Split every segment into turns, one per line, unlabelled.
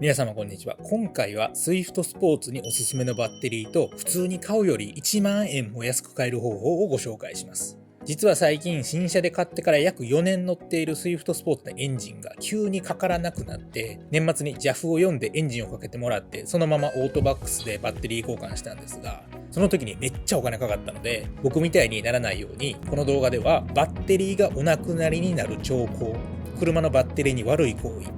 皆様こんにちは。今回は Swift スポーツにおすすめのバッテリーと普通に買うより1万円も安く買える方法をご紹介します。実は最近新車で買ってから約4年乗っている Swift スポーツのエンジンが急にかからなくなって、年末に JAF を読んでエンジンをかけてもらって、そのままオートバックスでバッテリー交換したんですが、その時にめっちゃお金かかったので、僕みたいにならないようにこの動画ではバッテリーがお亡くなりになる兆候、車のバッテリーに悪い行為、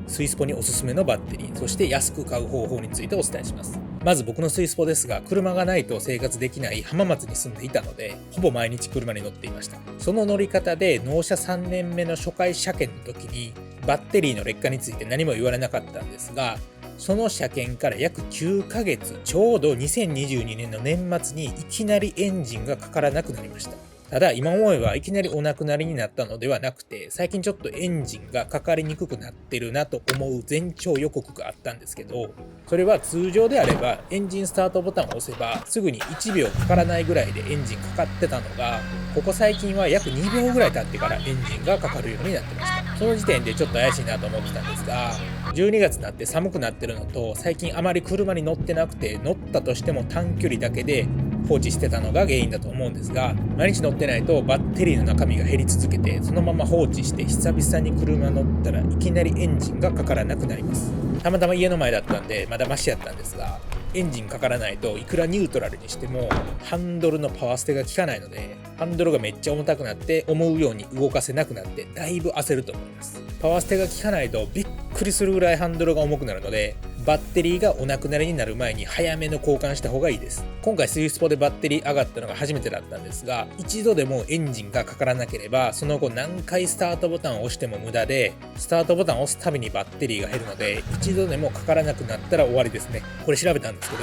スイスポにおすすめのバッテリー、そして安く買う方法についてお伝えします。まず僕のスイスポですが、車がないと生活できない浜松に住んでいたので、ほぼ毎日車に乗っていました。その乗り方で納車3年目の初回車検の時にバッテリーの劣化について何も言われなかったんですが、その車検から約9ヶ月、ちょうど2022年の年末にいきなりエンジンがかからなくなりました。ただ今思えばいきなりお亡くなりになったのではなくて、最近ちょっとエンジンがかかりにくくなってるなと思う前兆予告があったんですけど、それは通常であればエンジンスタートボタンを押せばすぐに1秒かからないぐらいでエンジンかかってたのが、ここ最近は約2秒ぐらい経ってからエンジンがかかるようになってました。その時点でちょっと怪しいなと思ってたんですが、12月になって寒くなってるのと、最近あまり車に乗ってなくて、乗ったとしても短距離だけで放置してたのが原因だと思うんですが、毎日乗ってないとバッテリーの中身が減り続けて、そのまま放置して久々に車乗ったらいきなりエンジンがかからなくなります。たまたま家の前だったんでまだマシやったんですが、エンジンかからないといくらニュートラルにしてもハンドルのパワーステが効かないので、ハンドルがめっちゃ重たくなって思うように動かせなくなって、だいぶ焦ると思います。パワーステが効かないとびっくりするぐらいハンドルが重くなるので、バッテリーがお亡くなりになる前に早めの交換した方がいいです。今回スイスポでバッテリー上がったのが初めてだったんですが、一度でもエンジンがかからなければその後何回スタートボタンを押しても無駄で、スタートボタンを押すたびにバッテリーが減るので、一度でもかからなくなったら終わりですね。これ調べたんですけど、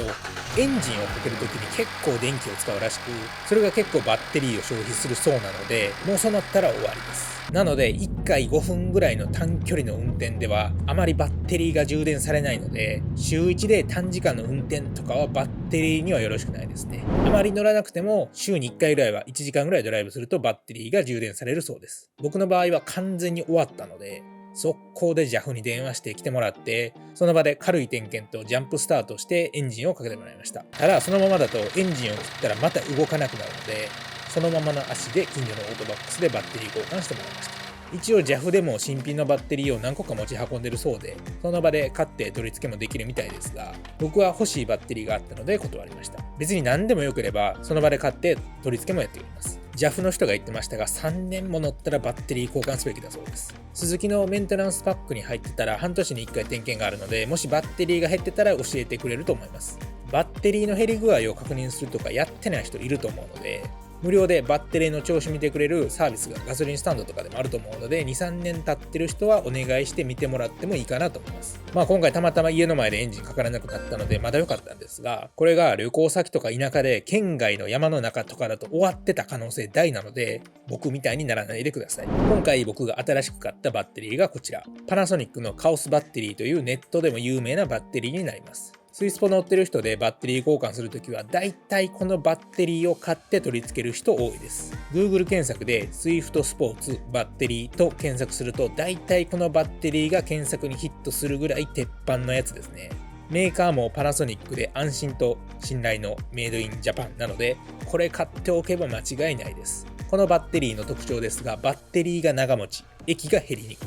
エンジンをかけるときに結構電気を使うらしく、それが結構バッテリーを消費するそうなので、もうそうなったら終わりです。なので1回5分ぐらいの短距離の運転ではあまりバッテリーが充電されないので、週1で短時間の運転とかはバッテリーにはよろしくないですね。あまり乗らなくても週に1回ぐらいは1時間ぐらいドライブするとバッテリーが充電されるそうです。僕の場合は完全に終わったので、速攻で JAF に電話して来てもらって、その場で軽い点検とジャンプスタートしてエンジンをかけてもらいました。ただそのままだとエンジンを切ったらまた動かなくなるので、そのままの足で近所のオートバックスでバッテリー交換してもらいました。一応 JAF でも新品のバッテリーを何個か持ち運んでるそうで、その場で買って取り付けもできるみたいですが、僕は欲しいバッテリーがあったので断りました。別に何でもよければその場で買って取り付けもやってくれます。JAF の人が言ってましたが、3年も乗ったらバッテリー交換すべきだそうです。スズキのメンテナンスパックに入ってたら半年に1回点検があるので、もしバッテリーが減ってたら教えてくれると思います。バッテリーの減り具合を確認するとかやってない人いると思うので、無料でバッテリーの調子見てくれるサービスがガソリンスタンドとかでもあると思うので、2、3年経ってる人はお願いして見てもらってもいいかなと思います。今回たまたま家の前でエンジンかからなくなったのでまだ良かったんですが、これが旅行先とか田舎で県外の山の中とかだと終わってた可能性大なので、僕みたいにならないでください。今回僕が新しく買ったバッテリーがこちら、パナソニックのカオスバッテリーというネットでも有名なバッテリーになります。スイスポ乗ってる人でバッテリー交換するときはだいたいこのバッテリーを買って取り付ける人多いです。Google 検索で Swift スポーツバッテリーと検索すると、だいたいこのバッテリーが検索にヒットするぐらい鉄板のやつですね。メーカーもパナソニックで安心と信頼のメイドインジャパンなので、これ買っておけば間違いないです。このバッテリーの特徴ですが、バッテリーが長持ち、液が減りにくい、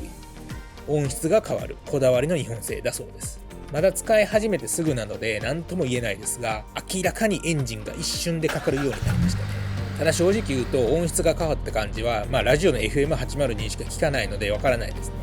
音質が変わるこだわりの日本製だそうです。まだ使い始めてすぐなので何とも言えないですが、明らかにエンジンが一瞬でかかるようになりましたね。ただ正直言うと音質が変わった感じは、ラジオの FM802 しか聞かないのでわからないですね。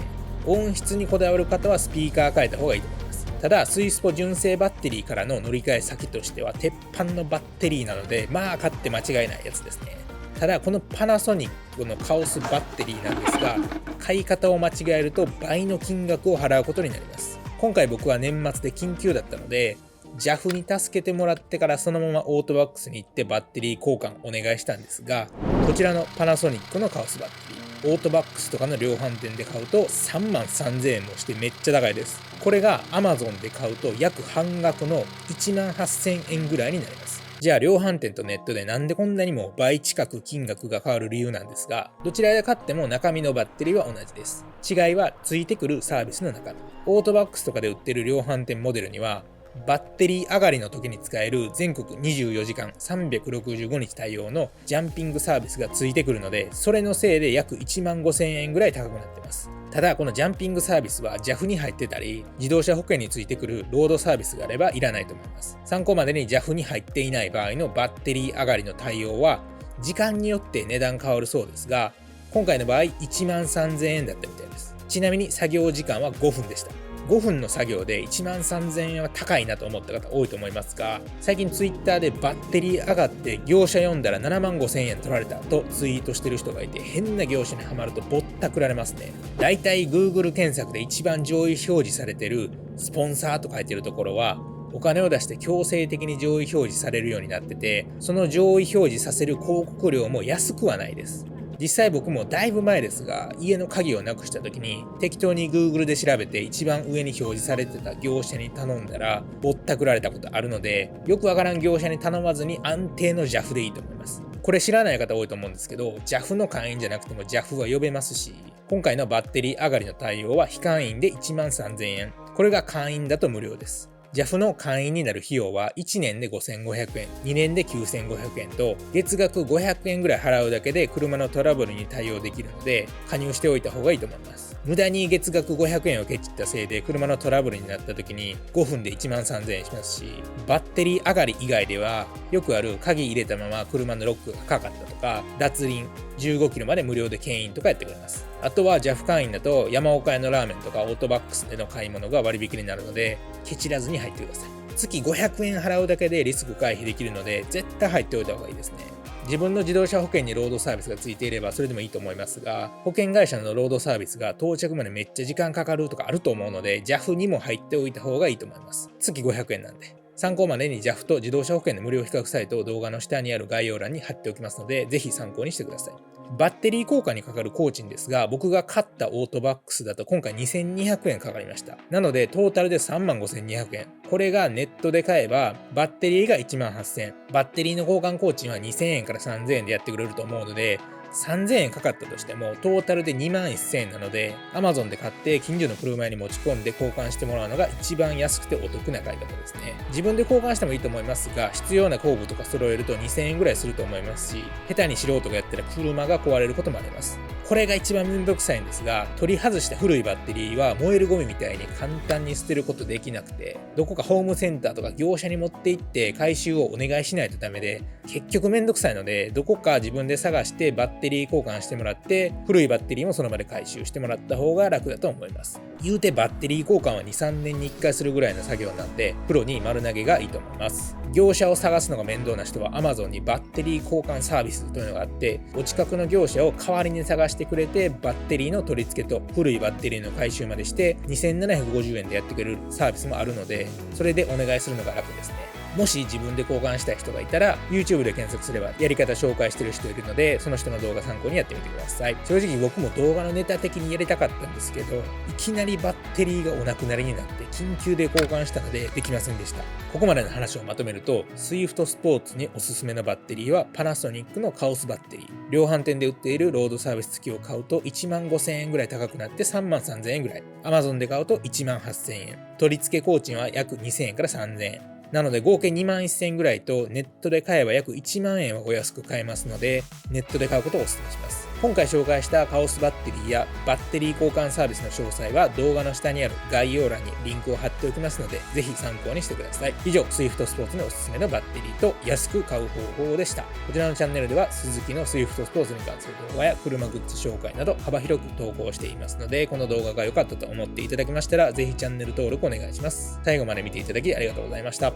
音質にこだわる方はスピーカー変えた方がいいと思います。ただスイスポ純正バッテリーからの乗り換え先としては鉄板のバッテリーなので、買って間違いないやつですね。ただこのパナソニックのカオスバッテリーなんですが、買い方を間違えると倍の金額を払うことになります。今回僕は年末で緊急だったので JAF に助けてもらってからそのままオートバックスに行ってバッテリー交換お願いしたんですが、こちらのパナソニックのカオスバッテリー、オートバックスとかの量販店で買うと3万3000円もしてめっちゃ高いです。これが Amazon で買うと約半額の1万8000円ぐらいになります。じゃあ量販店とネットでなんでこんなにも倍近く金額が変わる理由なんですが、どちらで買っても中身のバッテリーは同じです。違いはついてくるサービスの中身。オートバックスとかで売ってる量販店モデルには、バッテリー上がりの時に使える全国24時間365日対応のジャンピングサービスがついてくるので、それのせいで約1万5000円ぐらい高くなってます。ただこのジャンピングサービスは JAF に入ってたり、自動車保険についてくるロードサービスがあればいらないと思います。参考までに JAF に入っていない場合のバッテリー上がりの対応は時間によって値段変わるそうですが、今回の場合1万3000円だったみたいです。ちなみに作業時間は5分でした。5分の作業で1万3000円は高いなと思った方多いと思いますが、最近ツイッターでバッテリー上がって業者読んだら7万5000円取られたとツイートしてる人がいて、変な業者にはまるとぼったくられますね。だいたい Google 検索で一番上位表示されてるスポンサーと書いてるところはお金を出して強制的に上位表示されるようになってて、その上位表示させる広告料も安くはないです。実際僕もだいぶ前ですが、家の鍵をなくした時に適当に Google で調べて一番上に表示されてた業者に頼んだらぼったくられたことあるので、よくわからん業者に頼まずに安定の JAF でいいと思います。これ知らない方多いと思うんですけど、 JAF の会員じゃなくても JAF は呼べますし、今回のバッテリー上がりの対応は非会員で1万3000円、これが会員だと無料です。JAF の会員になる費用は1年で5500円、2年で9500円と、月額500円ぐらい払うだけで車のトラブルに対応できるので、加入しておいた方がいいと思います。無駄に月額500円をケチったせいで車のトラブルになった時に5分で1万3000円しますし、バッテリー上がり以外ではよくある鍵入れたまま車のロックがかかったとか、脱輪15キロまで無料で牽引とかやってくれます。あとは JAF 会員だと山岡屋のラーメンとかオートバックスでの買い物が割引になるので、ケチらずに入ってください。月500円払うだけでリスク回避できるので、絶対入っておいた方がいいですね。自分の自動車保険にロードサービスがついていればそれでもいいと思いますが、保険会社のロードサービスが到着までめっちゃ時間かかるとかあると思うので、 JAF にも入っておいた方がいいと思います。月500円なんで。参考までに JAF と自動車保険の無料比較サイトを動画の下にある概要欄に貼っておきますので、ぜひ参考にしてください。バッテリー交換にかかる工賃ですが、僕が買ったオートバックスだと今回2200円かかりました。なのでトータルで35200円。これがネットで買えばバッテリーが1万8000円、バッテリーの交換工賃は2000円から3000円でやってくれると思うので、3000円かかったとしてもトータルで2万1000円なので、 Amazon で買って近所の車屋に持ち込んで交換してもらうのが一番安くてお得な買い方ですね。自分で交換してもいいと思いますが、必要な工具とか揃えると2000円ぐらいすると思いますし、下手に素人がやったら車が壊れることもあります。これが一番めんどくさいんですが、取り外した古いバッテリーは燃えるゴミみたいに簡単に捨てることできなくて、どこかホームセンターとか業者に持って行って回収をお願いしないとダメで、結局めんどくさいので、どこか自分で探してバッテリー交換してもらって、古いバッテリーもその場で回収してもらった方が楽だと思います。言うてバッテリー交換は 2,3 年に1回するぐらいの作業なんで、プロに丸投げがいいと思います。業者を探すのが面倒な人は Amazon にバッテリー交換サービスというのがあって、お近くの業者を代わりに探してくれて、バッテリーの取り付けと古いバッテリーの回収までして2750円でやってくれるサービスもあるので、それでお願いするのが楽ですね。もし自分で交換したい人がいたら YouTube で検索すればやり方紹介してる人いるので、その人の動画参考にやってみてください。正直僕も動画のネタ的にやりたかったんですけど、いきなりバッテリーがお亡くなりになって緊急で交換したのでできませんでした。ここまでの話をまとめると、 Swift スポーツにおすすめのバッテリーはパナソニックのカオスバッテリー。量販店で売っているロードサービス付きを買うと1万5000円ぐらい高くなって3万3000円ぐらい、 Amazon で買うと1万8000円、取り付け工賃は約2000円から3000円なので、合計2万1000円ぐらいと、ネットで買えば約1万円はお安く買えますので、ネットで買うことをお勧めします。今回紹介したカオスバッテリーやバッテリー交換サービスの詳細は動画の下にある概要欄にリンクを貼っておきますので、ぜひ参考にしてください。以上、Swift スポーツにおすすめのバッテリーと安く買う方法でした。こちらのチャンネルでは、スズキの Swift スポーツに関する動画や車グッズ紹介など幅広く投稿していますので、この動画が良かったと思っていただけましたら、ぜひチャンネル登録お願いします。最後まで見ていただきありがとうございました。